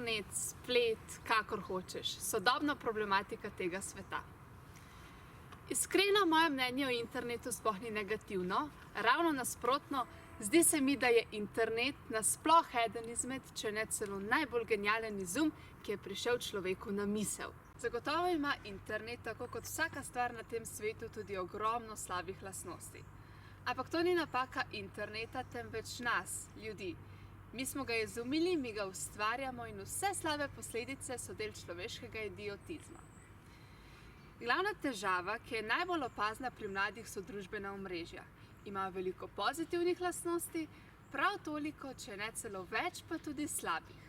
internet, splet, kakor hočeš, sodobna problematika tega sveta. Iskreno, moje mnenje o internetu sploh ni negativno, ravno nasprotno, zdi se mi, da je internet nasploh eden izmed, če ne celo najbolj genialen izum, ki je prišel človeku na misel. Zagotovo ima internet, tako kot vsaka stvar na tem svetu, tudi ogromno slabih lastnosti. Ampak to ni napaka interneta, temveč nas, ljudi. Mi smo ga izumili, mi ga ustvarjamo in vse slabe posledice so del človeškega idiotizma. Glavna težava, ki je najbolj opazna pri mladih, so družbena omrežja. Imajo veliko pozitivnih lastnosti, prav toliko, če ne celo več, pa tudi slabih.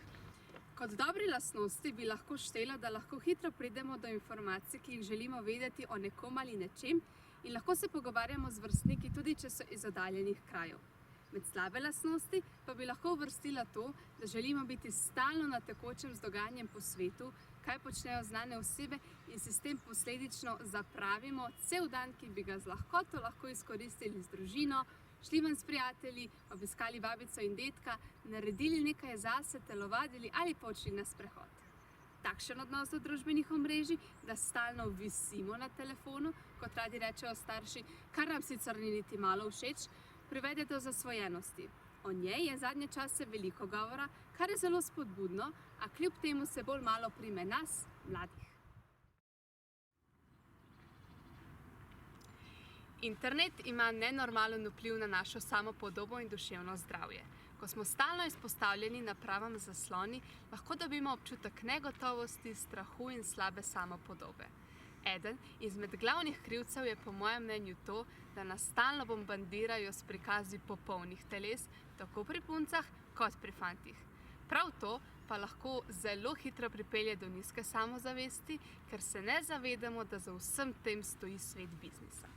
Kot dobri lastnosti bi lahko štela, da lahko hitro pridemo do informacij, ki jih želimo vedeti o nekom ali nečem, in lahko se pogovarjamo z vrstniki, tudi če so iz oddaljenih krajev. Med slabe lastnosti pa bi lahko uvrstila to, da želimo biti stalno na tekočem z dogajanjem po svetu, kaj počnejo znane osebe in si s tem posledično zapravimo cel dan, ki bi ga z lahkoto lahko izkoristili z družino, šli ven s prijatelji, obiskali babico in dedka, naredili nekaj zase, telovadili ali pa odšli na sprehod. Takšen odnos do družbenih omrežij, da stalno visimo na telefonu, kot radi rečejo starši, kar nam sicer ni niti malo všeč, privede do zasvojenosti. O njej je zadnje čase veliko govora, kar je zelo spodbudno, a kljub temu se bolj malo prime nas, mladih. Internet ima nenormalen vpliv na našo samopodobo in duševno zdravje. Ko smo stalno izpostavljeni napravam z zasloni, lahko dobimo občutek negotovosti, strahu in slabe samopodobe. Eden izmed glavnih krivcev je po mojem mnenju to, da nas stalno bombardirajo s prikazi popolnih teles, tako pri puncah kot pri fantih. Prav to pa lahko zelo hitro pripelje do nizke samozavesti, ker se ne zavedamo, da za vsem tem stoji svet biznisa.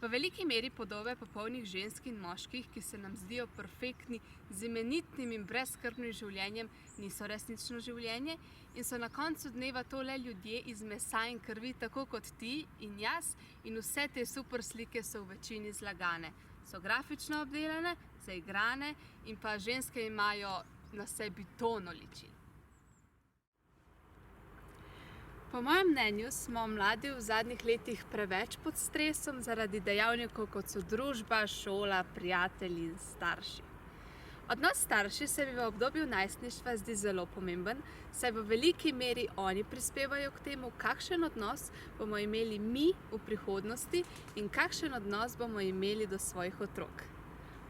V veliki meri podobe popolnih žensk in moških, ki se nam zdijo perfektni, z imenitnim in brezskrbnim življenjem, niso resnično življenje in so na koncu dneva to le ljudje iz mesa in krvi, tako kot ti in jaz, in vse te super slike so v večini zlagane. So grafično obdelane, zaigrane in pa ženske imajo na sebi tono ličil. Po mojem mnenju smo mladi v zadnjih letih preveč pod stresom zaradi dejavnikov, kot so družba, šola, prijatelji in starši. Odnos starši se mi v obdobju najstništva zdi zelo pomemben, saj v veliki meri oni prispevajo k temu, kakšen odnos bomo imeli mi v prihodnosti in kakšen odnos bomo imeli do svojih otrok.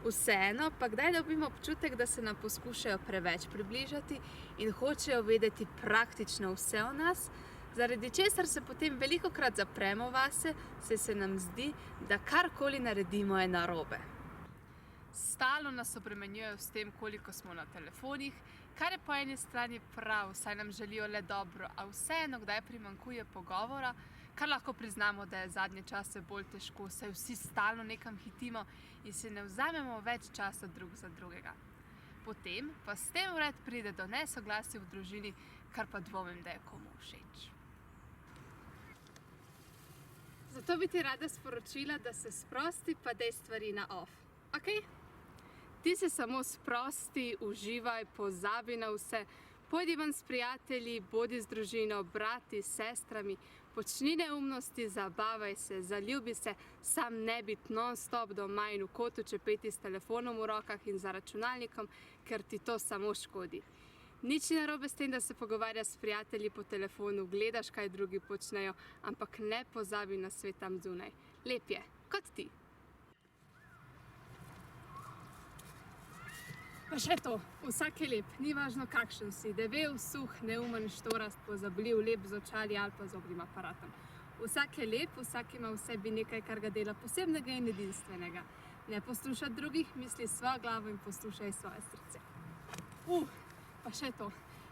Vseeno pa kdaj dobimo občutek, da se nam poskušajo preveč približati in hočejo vedeti praktično vse o nas, zaradi česar se potem velikokrat zapremo vase, saj se nam zdi, da karkoli naredimo je narobe. Stalno nas obremenjujejo s tem, koliko smo na telefonih, kar je po eni strani prav, saj nam želijo le dobro, a vseeno kdaj primanjkuje pogovora, kar lahko priznamo, da je zadnje čase bolj težko, saj vsi stalno nekam hitimo in si ne vzamemo več časa drug za drugega. Potem pa s tem vred pride do nesoglasij v družini, kar pa dvomim, da je komu všeč. Zato bi ti rada sporočila, da se sprosti pa dej stvari na off. Ok? Ti se samo sprosti, uživaj, pozabi na vse, pojdi ven s prijatelji, bodi z družino, brati, sestrami, počni neumnosti, zabavaj se, zaljubi se, sam ne biti non-stop doma in v kotu čepeti s telefonom v rokah in za računalnikom, ker ti to samo škodi. Nič ni narobe s tem, da se pogovarjaš s prijatelji po telefonu, gledaš, kaj drugi počnejo, ampak ne pozabi na svet tam zunaj. Lep je, kot ti. Pa še to, vsak je lep, ni važno kakšen si, devel, suh, neumen, štorast, pozabljiv, lep z očali ali pa z obrim aparatom. Vsak je lep, vsak ima v sebi nekaj, kar ga dela posebnega in edinstvenega. Ne poslušaj drugih, misli svojo glavo in poslušaj svoje srce. Pa še to,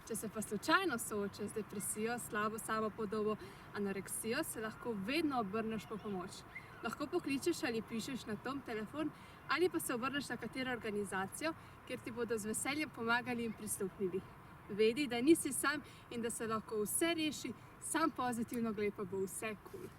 če se pa slučajno soočaš z depresijo, slabo samopodobo, anoreksijo, se lahko vedno obrneš po pomoč. Lahko pokličeš ali pišeš na tom telefon ali pa se obrneš na katero organizacijo, kjer ti bodo z veseljem pomagali in prisluhnili. Vedi, da nisi sam in da se lahko vse reši, sam pozitivno glej pa bo vse kul.